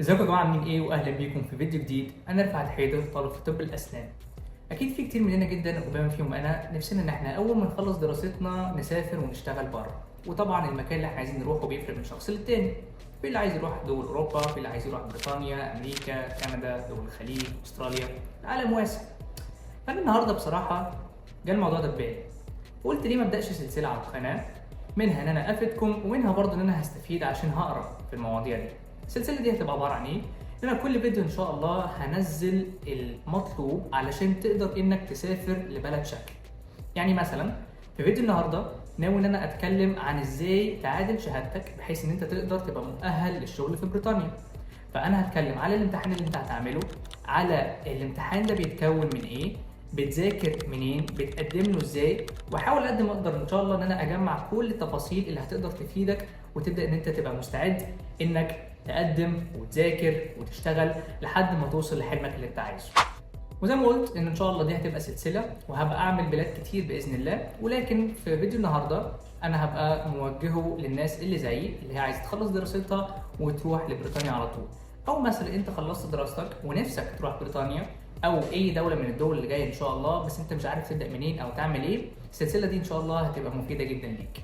ازيكم يا جماعه عاملين ايه؟ واهلا بيكم في فيديو جديد. انا رفعت حيدر، طالب في طب الاسنان. اكيد في كتير مننا جدا وبما فيهم انا نفسنا ان احنا اول ما نخلص دراستنا نسافر ونشتغل بره. وطبعا المكان اللي احنا عايزين نروحه بيفرق من شخص للتاني. في اللي عايز يروح دول اوروبا، في اللي عايز يروح بريطانيا، امريكا، كندا، دول الخليج، استراليا. العالم واسع. فانا النهارده بصراحه جه الموضوع ده في بالي. وقلت ليه ما ابداش سلسله على القناه، منها ان انا افيدكم ومنها برضه ان انا هستفيد عشان هقرا في المواضيع دي. السلسله دي هتبقى عباره عن ايه؟ ان انا كل فيديو ان شاء الله هنزل المطلوب علشان تقدر انك تسافر لبلد شكل. يعني مثلا في فيديو النهارده ناوي ان انا اتكلم عن ازاي تعادل شهادتك بحيث ان انت تقدر تبقى مؤهل للشغل في بريطانيا. فانا هتكلم على الامتحان اللي انت هتعمله، على الامتحان ده بيتكون من ايه، بتذاكر منين، بتقدم له ازاي، واحاول قد ما اقدر ان شاء الله ان انا اجمع كل التفاصيل اللي هتقدر تفيدك وتبدا ان انت تبقى مستعد انك تقدم وتذاكر وتشتغل لحد ما توصل لحلمك اللي انت عايزه. وزي ما قلت ان شاء الله دي هتبقى سلسله وهبقى اعمل بلاد كتير باذن الله، ولكن في فيديو النهارده انا هبقى موجهه للناس اللي زيي اللي هي عايزه تخلص دراستها وتروح لبريطانيا على طول. او مثلا انت خلصت دراستك ونفسك تروح بريطانيا او اي دوله من الدول اللي جايه ان شاء الله، بس انت مش عارف تبدا منين او تعمل ايه. السلسله دي ان شاء الله هتبقى مفيده جدا ليك.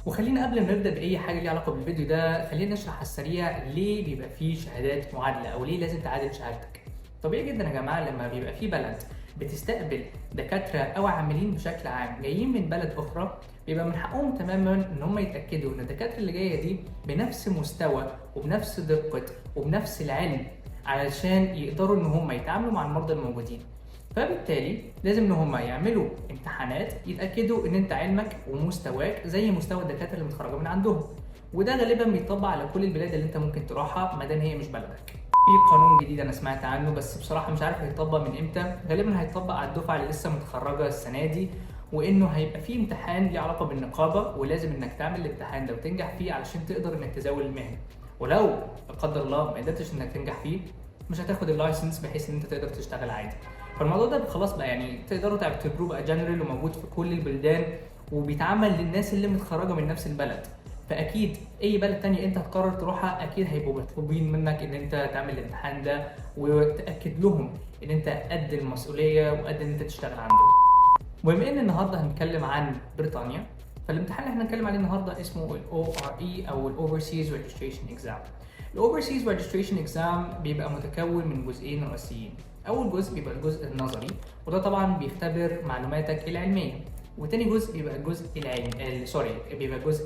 وخلينا قبل ما نبدا باي حاجه ليها علاقه بالفيديو ده، خلينا نشرح على السريع ليه بيبقى فيه شهادات معادله او ليه لازم تعادل شهادتك. طبيعي جدا يا جماعه لما بيبقى في بلد بتستقبل دكاتره او عاملين بشكل عام جايين من بلد اخرى، بيبقى من حقهم تماما ان هم يتاكدوا ان الدكاتره اللي جايه دي بنفس مستوى وبنفس دقه وبنفس العلم علشان يقدروا ان هم يتعاملوا مع المرضى الموجودين. فبالتالي لازم ان هم يعملوا امتحانات يتاكدوا ان انت علمك ومستواك زي مستوى الدكاتره اللي متخرجه من عندهم. وده غالبا بيطبق على كل البلاد اللي انت ممكن تروحها ما دام هي مش بلدك. في قانون جديد انا سمعت عنه بس بصراحه مش عارف هيطبق من امتى، غالبا هيطبق على الدفعه اللي لسه متخرجه السنه دي، وانه هيبقى فيه امتحان ليه علاقه بالنقابه ولازم انك تعمل الامتحان ده وتنجح فيه علشان تقدر انك تزاول المهنه. ولو لا قدر الله ما قدرتش انك تنجح فيه مش هتاخد اللايسنس بحيث ان انت تقدر تشتغل عادي. فالموضوع ده خلاص بقى يعني تقدروا تعتبروه بقى جنرال وموجود في كل البلدان وبيتعمل للناس اللي متخرجه من نفس البلد. فاكيد اي بلد تانية انت هتقرر تروحها اكيد هيبقوا مطلوبين منك ان انت تعمل الامتحان ده وتاكد لهم ان انت قد المسؤوليه وقد ان انت تشتغل عندهم. وبما ان النهارده هنتكلم عن بريطانيا، فالامتحان اللي احنا هنتكلم عليه النهارده اسمه ال ORE او ال Overseas Registration Exam. ال Overseas Registration Exam بيبقى متكون من جزئين رئيسيين. اول جزء بيبقى الجزء النظري وده طبعا بيختبر معلوماتك العلميه، وتاني جزء بيبقى الجزء بيبقى الجزء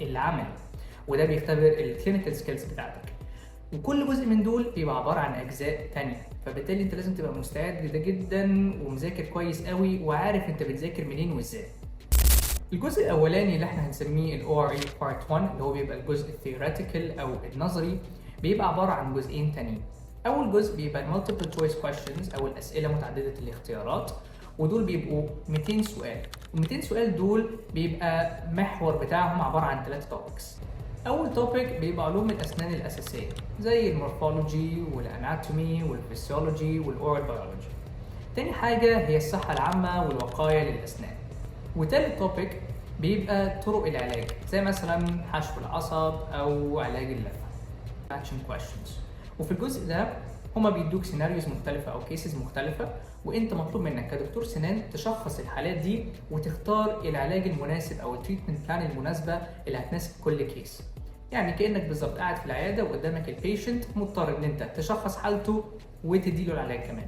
العملي وده بيختبر الكلينيكال سكيلز بتاعتك. وكل جزء من دول بيبقى عباره عن اجزاء تانية، فبالتالي انت لازم تبقى مستعد لده جدا ومذاكر كويس قوي وعارف انت بتذاكر منين وازاي. الجزء الاولاني اللي احنا هنسميه ال ORE Part 1 اللي هو بيبقى الجزء الثيوريتيكال او النظري، بيبقى عباره عن جزئين تانيين. اول جزء بيبقى multiple choice questions او الاسئله متعدده الاختيارات، ودول بيبقوا 200 سؤال. وال 200 سؤال دول بيبقى محور بتاعهم عباره عن 3 توبكس. اول توبيك بيبقى علوم الاسنان الاساسيه زي المورفولوجي والاناتومي والفسيولوجي والاورال بيولوجي. تاني حاجه هي الصحه العامه والوقايه للاسنان. وتالت توبيك بيبقى طرق العلاج زي مثلا حشو العصب او علاج اللثه action questions. وفي الجزء ده هما بيدوك سيناريوز مختلفة أو كيسز مختلفة، وأنت مطلوب منك كدكتور سنان تشخص الحالات دي وتختار العلاج المناسب أو التريتمنت بلان المناسبة اللي هتناسب كل كيس. يعني كأنك بالظبط قاعد في العيادة وقدامك البيشنت مضطر إن أنت تشخص حالته وتديله العلاج كمان.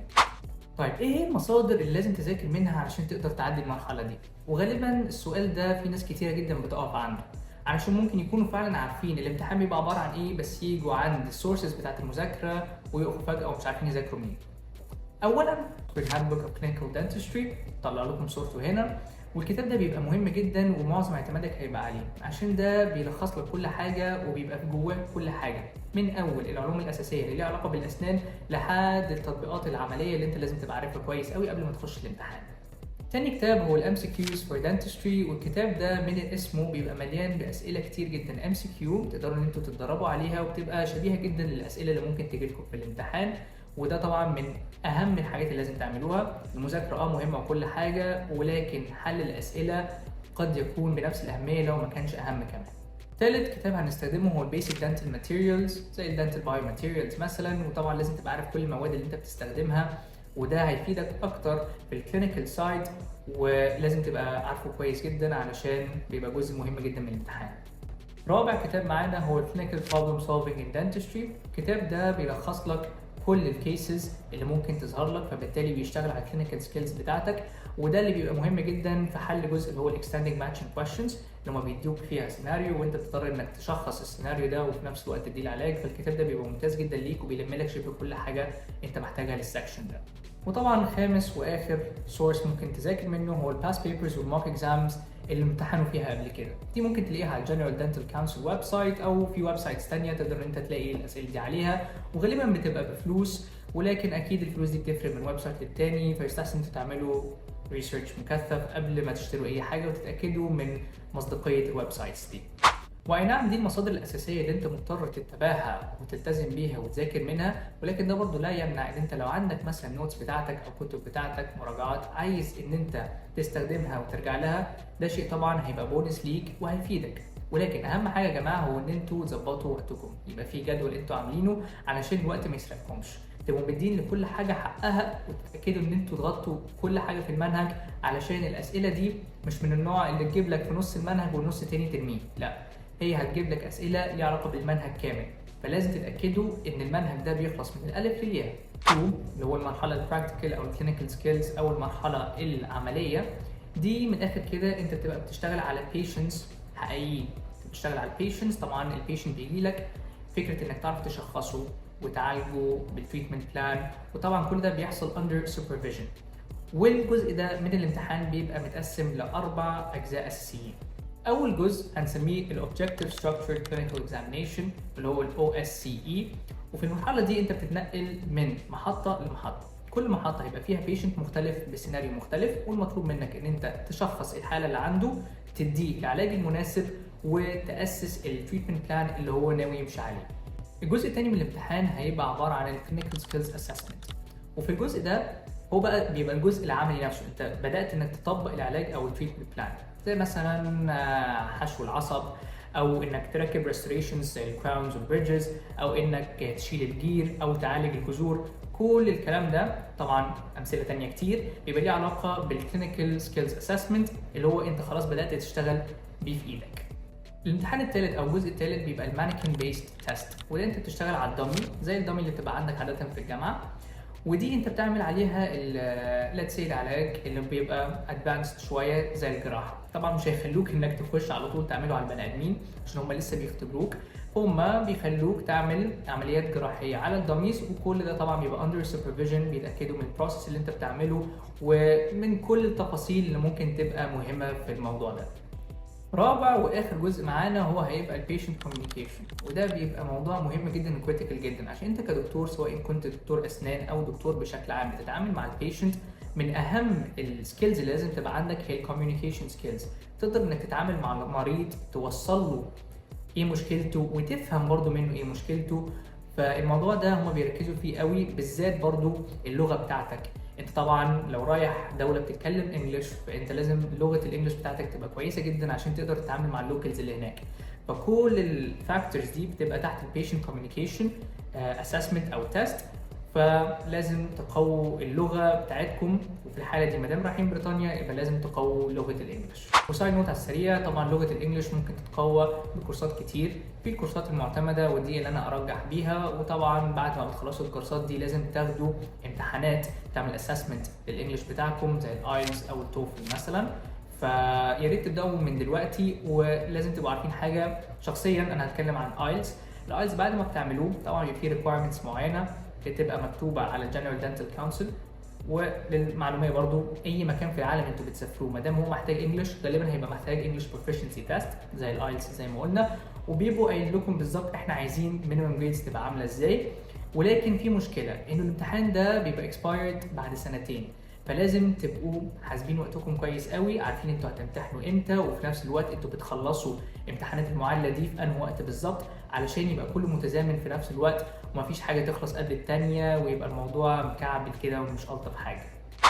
طيب ايه هي المصادر اللي لازم تذاكر منها علشان تقدر تعدي المرحله دي؟ وغالبا السؤال ده في ناس كتيره جدا بتقف عنده، علشان ممكن يكونوا فعلا عارفين الامتحان بيبقى عباره عن ايه بس يجوا عند السورسز بتاعت المذاكره ويقفوا فجاه ومش عارفين يذاكروا منين. اولا في الهاند بوك اوف كلينيكال دنتستري طلع لكم صورته هنا، والكتاب ده بيبقى مهم جدا ومعظم اعتمادك هيبقى عليه عشان ده بيلخص لك كل حاجه وبيبقى جواه كل حاجه من اول العلوم الاساسيه اللي ليها علاقه بالاسنان لحد التطبيقات العمليه اللي انت لازم تبقى عارفها كويس قوي قبل ما تخش الامتحان. تاني كتاب هو الام سي كيوز فور دنتستري، والكتاب ده من اسمه بيبقى مليان باسئله كتير جدا ام سي كيو تقدروا ان انتوا تتدربوا عليها وبتبقى شبيهه جدا للاسئله اللي ممكن تجي لكم في الامتحان. وده طبعا من اهم الحاجات اللي لازم تعملوها. المذاكره مهمه وكل حاجه، ولكن حل الاسئله قد يكون بنفس الاهميه لو ما كانش اهم كمان. تالت كتاب هنستخدمه هو البيسك دانتال ماتيريالز زي الدانتال بايو ماتيريالز مثلا، وطبعا لازم تبقى عارف كل المواد اللي انت بتستخدمها، وده هيفيدك اكتر في الكلينيكال سايد، ولازم تبقى عارفه كويس جدا علشان بيبقى جزء مهم جدا من الامتحان. رابع كتاب معانا هو الكلينيكال بروبلم سولفينج ان دانتستري. الكتاب ده بيلخص لك كل الكيسز اللي ممكن تظهر لك، فبالتالي بيشتغل على الكلينيكال سكيلز بتاعتك، وده اللي بيبقى مهم جدا في حل جزء اللي هو الاكستندنج ماتشنج كويشنز، اللي هم بيدوك فيها سيناريو وانت بتضطر انك تشخص السيناريو ده وفي نفس الوقت تدي العلاج. فالكتاب ده بيبقى ممتاز جدا ليك وبيلم لك شبه كل حاجه انت محتاجها للسكشن ده. وطبعا خامس واخر سورس ممكن تذاكر منه هو الباس بيبرز والموك اكزامز اللي امتحنوا فيها قبل كده. دي ممكن تلاقيها على الجنرال دنتال كونسل ويب سايت، او في ويب سايتس ثانيه تقدر انت تلاقي الاسئله دي عليها، وغالبا بتبقى بفلوس، ولكن اكيد الفلوس دي بتفرق من ويب سايت للتاني، فيستحسن انتوا تعملوا ريسيرش مكثف قبل ما تشتروا اي حاجه وتتاكدوا من مصداقيه الويب سايتس دي. واي نعم دي المصادر الاساسيه اللي انت مضطر تتبعها وتلتزم بيها وتذاكر منها، ولكن ده برضه لا يمنع ان انت لو عندك مثلا النوتس بتاعتك او كتب بتاعتك مراجعات عايز ان انت تستخدمها وترجع لها، ده شيء طبعا هيبقى بونس ليك وهيفيدك. ولكن اهم حاجه يا جماعه هو ان انتوا تظبطوا وقتكم، يبقى في جدول انتوا عاملينه علشان الوقت ما يسرقكمش، تبقوا مدين لكل حاجه حقها، وتتاكدوا ان انتوا تغطوا كل حاجه في المنهج، علشان الاسئله دي مش من النوع اللي تجيب لك في نص المنهج والنص التاني ترميه، لا، هي هتجيب لك اسئله ليها علاقه بالمنهج كامل، فلازم تتاكدوا ان المنهج ده بيخلص من الالف للياء. 2 اللي هو المرحله البراكتيكال او الكلينيكال سكيلز او المرحله العمليه، دي من الاخر كده انت بتبقى بتشتغل على بيشنتس حقيقيين، بتشتغل على البيشنتس. طبعا البيشنت بيجي لك فكره انك تعرف تشخصه وتعالجه بالتريتمنت بلان، وطبعا كل ده بيحصل اندر سوبرفيجن. والجزء ده من الامتحان بيبقى متقسم لاربع اجزاء اساسيين. اول جزء هنسميه الاوبجكتيف ستراكشرد كلينيكال اكزامينيشن اللي هو الاو اس سي اي، وفي المرحله دي انت بتتنقل من محطه لمحطه، كل محطه هيبقى فيها بيشنت مختلف بسيناريو مختلف، والمطلوب منك ان انت تشخص الحاله اللي عنده، تديه العلاج المناسب، وتاسس التريتمنت بلان اللي هو ناوي يمشي عليه. الجزء الثاني من الامتحان هيبقى عباره عن الكلينيكال سكيلز اسسمنت، وفي الجزء ده هو بقى بيبقى الجزء العملي نفسه، انت بدات انك تطبق العلاج او التريتمنت بلان، زي مثلا حشو العصب، او انك تركب ريستوريشنز زي الكراونز والبريدجز، او انك تشيل الجير او تعالج الجذور. كل الكلام ده طبعا امثله ثانيه كتير بيبقى ليه علاقه بالكلينيكال سكيلز اسسمنت اللي هو انت خلاص بدات تشتغل بيه في ايدك. الامتحان الثالث او الجزء الثالث بيبقى المانيكن بيست تيست، وده انت بتشتغل على الدمي زي الدمي اللي بتبقى عندك عاده في الجامعه، ودي انت بتعمل عليها ليتس سي العلاج اللي بيبقى ادفانسد شويه زي الجراحه. طبعا مش هيخلوك انك تخش على طول تعمله على البني ادمين عشان هم لسه بيختبروك، هم بيخلوك تعمل عمليات جراحيه على الدميز، وكل ده طبعا بيبقى اندر سوبرفيجن، بيتاكدوا من البروسيس اللي انت بتعمله ومن كل التفاصيل اللي ممكن تبقى مهمه في الموضوع ده. رابع واخر جزء معانا هو هيبقى البيشنت كوميونيكيشن، وده بيبقى موضوع مهم جدا وكريتيكال جدا، عشان انت كدكتور سواء كنت دكتور اسنان او دكتور بشكل عام بتتعامل مع البيشنت، من اهم السكيلز اللي لازم تبقى عندك هي الكوميونيكيشن سكيلز، تقدر انك تتعامل مع المريض، توصل له ايه مشكلته وتفهم برضو منه ايه مشكلته. فالموضوع ده هما بيركزوا فيه قوي، بالذات برضو اللغه بتاعتك. انت طبعا لو رايح دوله بتتكلم انجلش، فانت لازم لغه الانجليش بتاعتك تبقى كويسه جدا عشان تقدر تتعامل مع اللوكلز اللي هناك. فكل الفاكتورز دي بتبقى تحت البيشنت كوميونيكيشن اسسمنت او تيست، فلازم تقووا اللغه بتاعتكم، وفي الحاله دي ما دام رايحين بريطانيا يبقى لازم تقووا لغه الانجليش. وسايد نوت على السريع، طبعا لغه الانجليش ممكن تتقوى بكورسات كتير، في الكورسات المعتمده ودي اللي انا ارجح بيها، وطبعا بعد ما بتخلصوا الكورسات دي لازم تاخدوا امتحانات تعمل اسسمنت للانجليش بتاعكم زي الايلتس او التوفل مثلا، فيا ريت تبداوا من دلوقتي. ولازم تبقوا عارفين حاجه شخصيا، انا هتكلم عن ايلتس. الايلتس بعد ما بتعملوه طبعا في ريكويرمنتس معينه بتبقى مكتوبه على الجنرال دنتال كونسل، وللمعلوميه برضو اي مكان في العالم انتوا بتسافروه ما دام هو محتاج انجلش غالبا هيبقى محتاج انجلش بروفيشنسي تيست زي الايلتس زي ما قلنا، وبيبقوا قايل لكم بالظبط احنا عايزين مينيمم جريدز تبقى عامله ازاي. ولكن في مشكله انه الامتحان ده بيبقى اكسبايرد بعد سنتين، فلازم تبقوا حاسبين وقتكم كويس قوي، عارفين انتوا هتمتحنوا امتى، وفي نفس الوقت انتوا بتخلصوا امتحانات المعادله دي في انهي وقت بالظبط، علشان يبقى كله متزامن في نفس الوقت ومفيش حاجه تخلص قبل الثانيه ويبقى الموضوع مكعبل كده ومش الطف حاجه.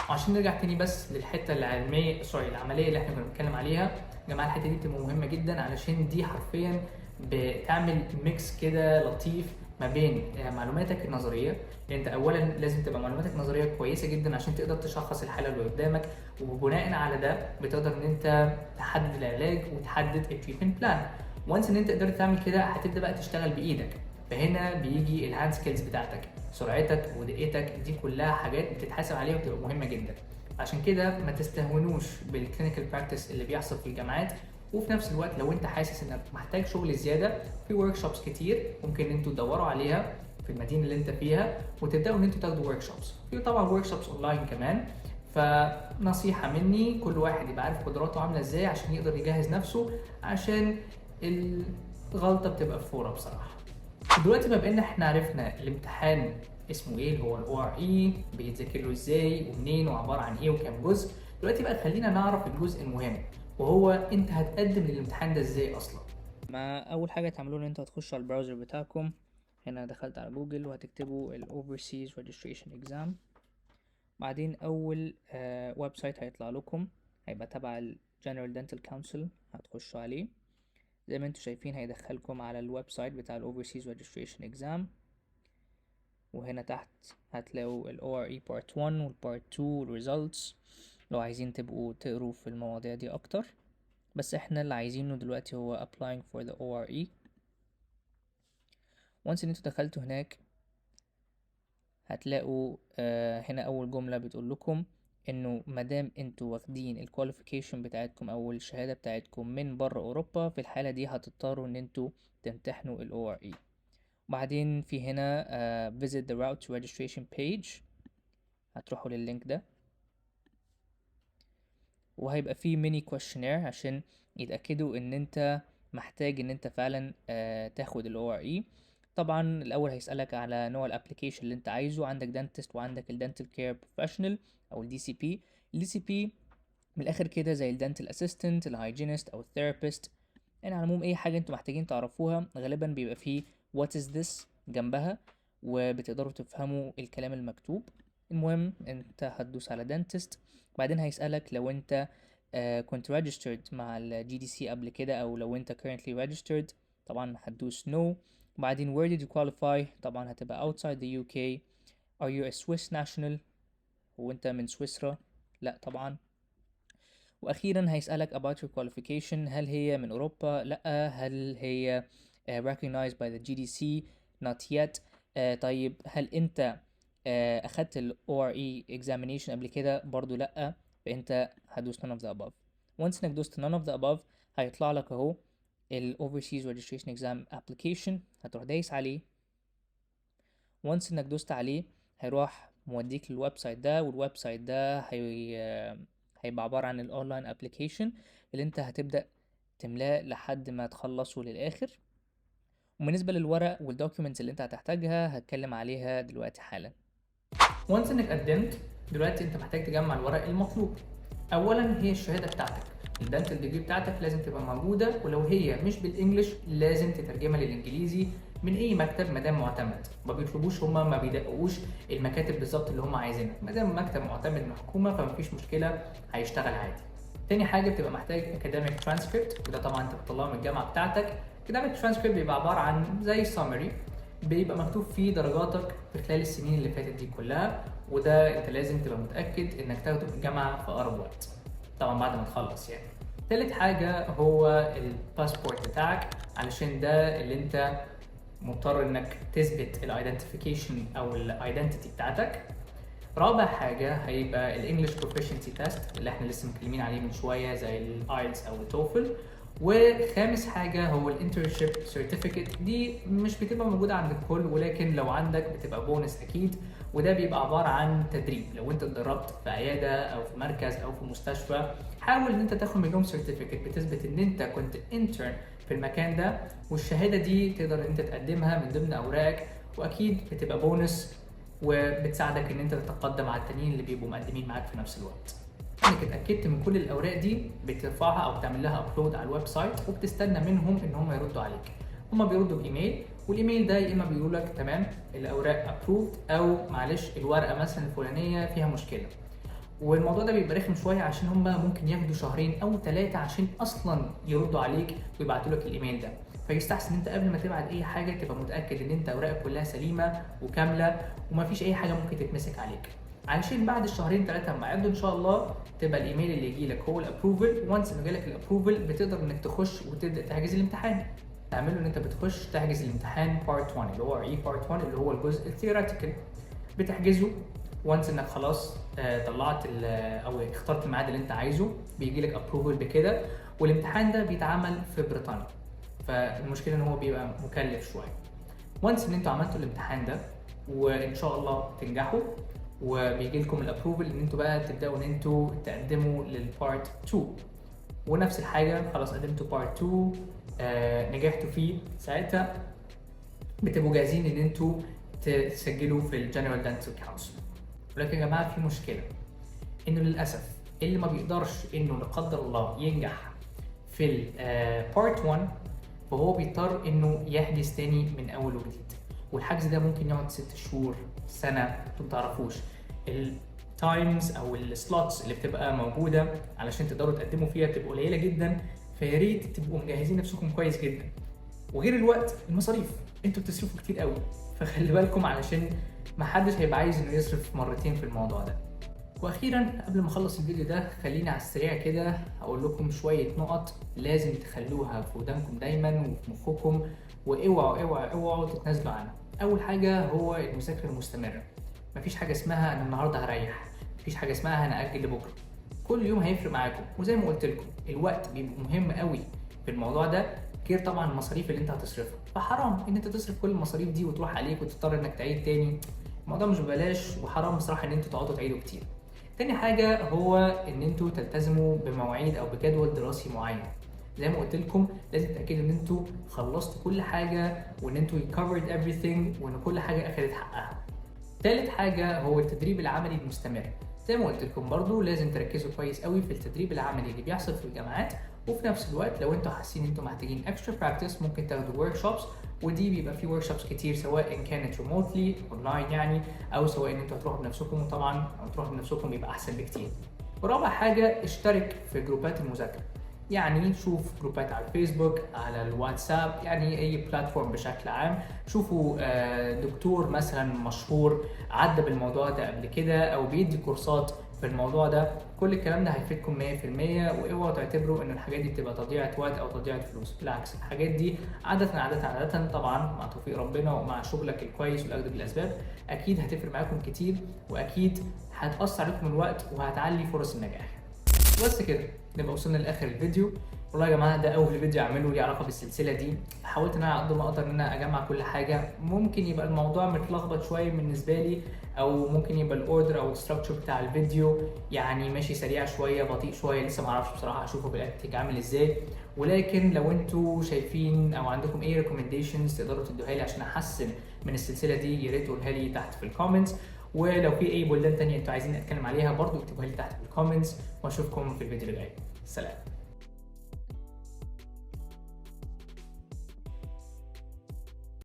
عشان نرجع تاني بس للحته العلميه العمليه اللي احنا كنا بنتكلم عليها يا جماعه، الحته دي بتبقى مهمه جدا علشان دي حرفيا بتعمل ميكس كده لطيف ما بين معلوماتك النظريه. لان انت اولا لازم تبقى معلوماتك النظريه كويسه جدا عشان تقدر تشخص الحاله اللي قدامك، وبناء على ده بتقدر ان انت تحدد العلاج وتحدد التريتمنت بلان. وانس ان انت قدرت تعمل كده هتبدا بقى تشتغل بايدك. فهنا بيجي الهاند سكيلز بتاعتك، سرعتك ودقتك، دي كلها حاجات بتتحاسب عليها وبتبقى مهمه جدا. عشان كده ما تستهونوش بالكلينيكال براكتس اللي بيحصل في الجامعات. وفي نفس الوقت لو انت حاسس انك محتاج شغل زياده، في ورك شوبس كتير ممكن ان انتوا تدوروا عليها في المدينه اللي انت فيها وتبداوا ان انتوا تاخدوا ورك شوبس. في طبعا ورك شوبس اونلاين كمان. فنصيحه مني، كل واحد يبقى عارف قدراته عامله ازاي عشان يقدر يجهز نفسه، عشان الغلطه بتبقى بفوره بصراحه. دلوقتي بما ان احنا عرفنا الامتحان اسمه ايه اللي هو الاو ار اي، بيتذاكر له ازاي ومنين وعباره عن ايه وكام جزء، دلوقتي بقى خلينا نعرف الجزء المهم، وهو انت هتقدم للامتحان ده ازاي اصلا. ما اول حاجه تعملوه ان انتوا هتخشوا على البراوزر بتاعكم. هنا دخلت على جوجل وهتكتبوا ال Overseas Registration Exam. بعدين اول ويب سايت هيطلع لكم هيبقى تبع ال General Dental Council، هتخشوا عليه. زي ما انتوا شايفين هيدخلكم على الويب سايت بتاع ال Overseas Registration Exam، وهنا تحت هتلاقوا ال ORE Part 1 وال Part 2 وال Results لو عايزين تبقوا تقروا في المواضيع دي اكتر. بس احنا اللي عايزينه دلوقتي هو Applying for the ORE. وانس ان انتوا دخلتوا هناك هتلاقوا هنا اول جملة بتقول لكم انه مادام انتوا واخدين الكواليفيكيشن بتاعتكم او الشهادة بتاعتكم من بره اوروبا، في الحالة دي هتضطروا ان انتوا تمتحنوا ال ORE. وبعدين في هنا visit the route to registration page، هتروحوا لللينك ده وهيبقى فيه ميني questionnaire عشان يتأكدوا ان انت محتاج ان انت فعلا تاخد ال ORE. طبعا الاول هيسألك على نوع الابليكيشن اللي انت عايزه، عندك دانتست وعندك الدنتال كير بروفيشنال او الدي سي بي. الدي سي بي من الاخر كده زي الدنتال اسيستنت، الهايجينست او الثيرابيست. يعني على العموم اي حاجه انتوا محتاجين تعرفوها غالبا بيبقى فيه what is this جنبها وبتقدروا تفهموا الكلام المكتوب. المهم انت هتدوس على دانتست. بعدين هيسألك لو انت كنت registered مع ال GDC قبل كده او لو انت currently registered، طبعا هتدوس no. وبعدين where did you qualify، طبعا هتبقى outside the UK. are you a Swiss national، هو انت من سويسرا، لا طبعا. واخيرا هيسألك about your qualification، هل هي من اوروبا، لا. هل هي recognized by the GDC، not yet. طيب هل انت اخدت ال ORE examination قبل كده، برضو لا. فانت هتدوس none of the above. once انك دوست none of the above هيطلع لك اهو ال Overseas Registration Exam Application، هتروح دايس عليه. once انك دوست عليه هيروح موديك للويب سايت ده، والويب سايت ده هيبقى عبارة عن الاونلاين ابلكيشن اللي انت هتبدأ تملاه لحد ما تخلصه للآخر. وبالنسبة للورق والدوكيومنتس اللي انت هتحتاجها هتكلم عليها دلوقتي حالا. وانس انك قدمت، دلوقتي انت محتاج تجمع الورق المطلوب. اولا هي الشهاده بتاعتك، الدنتال ديجري بتاعتك لازم تبقى موجوده، ولو هي مش بالانجلش لازم تترجمها للانجليزي من اي مكتب مادام معتمد. ما بيطلبوش هما، ما بيدققوش المكاتب بالظبط اللي هما عايزينها، مادام مكتب معتمد من الحكومه فمفيش مشكله، هيشتغل عادي. تاني حاجه بتبقى محتاج اكاديميك ترانسكريبت، وده طبعا انت بتطلعه من الجامعه بتاعتك. اكاديميك ترانسكريبت بيبقى عباره عن زي سامري، بيبقى مكتوب فيه درجاتك في خلال السنين اللي فاتت دي كلها، وده انت لازم تبقى متاكد انك تاخده في الجامعه في اقرب وقت، طبعا بعد ما تخلص يعني. تالت حاجه هو الباسبورت بتاعك، علشان ده اللي انت مضطر انك تثبت الايدنتيفيكيشن او الايدنتيتي بتاعتك. رابع حاجه هيبقى الانجليش بروفيشنسي تيست اللي احنا لسه متكلمين عليه من شويه زي الايلتس او التوفل. وخامس حاجه هو الانترنشيب سيرتيفيكت، دي مش بتبقى موجوده عند الكل، ولكن لو عندك بتبقى بونس اكيد. وده بيبقى عباره عن تدريب، لو انت اتدربت في عياده او في مركز او في مستشفى، حاول ان انت تاخد منهم سيرتيفيكت بتثبت ان انت كنت انترن في المكان ده، والشهاده دي تقدر ان انت تقدمها من ضمن اوراقك، واكيد بتبقى بونس وبتساعدك ان انت تتقدم على التانيين اللي بيبقوا مقدمين معاك في نفس الوقت. انك اتاكدت من كل الاوراق دي بترفعها او بتعمل لها ابلود على الويب سايت، وبتستنى منهم ان هم يردوا عليك. هم بيردوا بايميل، والايميل ده يا اما بيقولوا لك تمام الاوراق ابروفد، او معلش الورقه مثلا الفلانيه فيها مشكله. والموضوع ده بيبقى رخم شويه عشان هم ممكن ياخدوا شهرين او 3 عشان اصلا يردوا عليك ويبعتوا لك الايميل ده. فيستحسن ان انت قبل ما تبعت اي حاجه تبقى متاكد ان انت اوراقك كلها سليمه وكامله ومفيش اي حاجه ممكن تتمسك عليك، علشان بعد الشهرين 3 لما يعدوا ان شاء الله تبقى الايميل اللي يجي لك هو الابروفل. وانس انه جالك الابروفل بتقدر انك تخش وتبدا تحجز الامتحان. تعمله ان انت بتخش تحجز الامتحان بارت 1 اللي هو بارت 1 اللي هو الجزء الثيوريتيكال، بتحجزه. وانس انك خلاص طلعت او اخترت الميعاد اللي انت عايزه بيجي لك ابروفل بكده. والامتحان ده بيتعمل في بريطانيا، فالمشكله ان هو بيبقى مكلف شويه. وانس ان انتوا عملتوا الامتحان ده وان شاء الله تنجحوا وبيجي لكم الابروفل ان انتوا بقى تبداوا ان انتوا تقدموا للبارت 2. ونفس الحاجه خلاص قدمتوا بارت 2 نجحتوا فيه، ساعتها بتبقوا جاهزين ان انتوا تسجلوا في الجنرال دنتال كونسل. ولكن يا جماعه في مشكله، انه للاسف اللي ما بيقدرش انه لا قدر الله ينجح في البارت 1 فهو بيضطر انه يحجز تاني من اول وجديد. والحجز ده ممكن يقعد 6 شهور، سنه، انتوا ما تعرفوش. التايمز او السلوتس اللي بتبقى موجوده علشان تقدروا تقدموا فيها بتبقى قليله جدا، فيا ريت تبقوا مجهزين نفسكم كويس جدا. وغير الوقت، المصاريف، انتوا بتصرفوا كتير قوي، فخلي بالكم علشان محدش هيبقى عايز انه يصرف مرتين في الموضوع ده. واخيرا قبل ما اخلص الفيديو ده خليني على السريع كده اقول لكم شويه نقط لازم تخلوها في ودانكم دايما وفي مخكم، واوعوا اوعوا اوعوا تتنازلوا عنها. اول حاجه هو المذاكره المستمره. مفيش حاجه اسمها انا النهارده هريح، مفيش حاجه اسمها انا اجل لبكره. كل يوم هيفرق معاكم، وزي ما قلت لكم الوقت بيبقى مهم قوي في الموضوع ده، غير طبعا المصاريف اللي انت هتصرفها. فحرام ان انت تصرف كل المصاريف دي وتروح عليك وتضطر انك تعيد تاني. الموضوع مش ببلاش، وحرام بصراحه ان انتوا تقعدوا تعيدوا كتير. تاني حاجه هو ان انتوا تلتزموا بمواعيد او بجدول دراسي معين. زي ما قلت لكم لازم تتاكدوا ان انتوا خلصتوا كل حاجه وان انتوا covered everything وان كل حاجه اخدت حقها. تالت حاجه هو التدريب العملي المستمر. زي ما قلت لكم برضو لازم تركزوا كويس قوي في التدريب العملي اللي بيحصل في الجامعات، وفي نفس الوقت لو انتوا حاسين انتوا محتاجين اكسترا براكتس ممكن تاخدوا ورك شوبس، ودي بيبقى في ورك شوبس كتير سواء ان كانت ريموتلي اونلاين يعني، او سواء ان انتوا هتروحوا بنفسكم، وطبعا تروحوا بنفسكم بيبقى احسن بكتير. ورابع حاجه اشترك في جروبات المذاكره، يعني شوف جروبات على الفيسبوك، على الواتساب، يعني اي بلاتفورم بشكل عام. شوفوا دكتور مثلا مشهور عدى بالموضوع ده قبل كده او بيدي كورسات في الموضوع ده. كل الكلام ده هيفيدكم 100%، واوعوا تعتبروا ان الحاجات دي بتبقى تضييع وقت او تضييع فلوس. بالعكس، الحاجات دي عادة طبعا مع توفيق ربنا ومع شغلك الكويس والاخذ بالاسباب اكيد هتفرق معاكم كتير، واكيد هتأثر عليكم الوقت وهتعلي فرص النجاح. بس كده نبقى وصلنا لاخر الفيديو. والله يا جماعه ده اول فيديو اعمله ليه علاقه بالسلسله دي، حاولت ان انا قد ما اقدر ان انا اجمع كل حاجه. ممكن يبقى الموضوع متلخبط شويه بالنسبه لي، او ممكن يبقى الاوردر او الستراكشر بتاع الفيديو يعني ماشي سريع شويه بطيء شويه، لسه ما اعرفش بصراحه اشوفه بالاكتيك عامل ازاي. ولكن لو انتوا شايفين او عندكم اي ريكومنديشنز تقدروا تدوها لي عشان احسن من السلسله دي، يا ريت تقولها لي تحت في الكومنتس. ولو في اي بلدان تانية انتوا عايزين اتكلم عليها برضو اكتبوها لي تحت في الكومنتس، واشوفكم في الفيديو الجاي. سلام.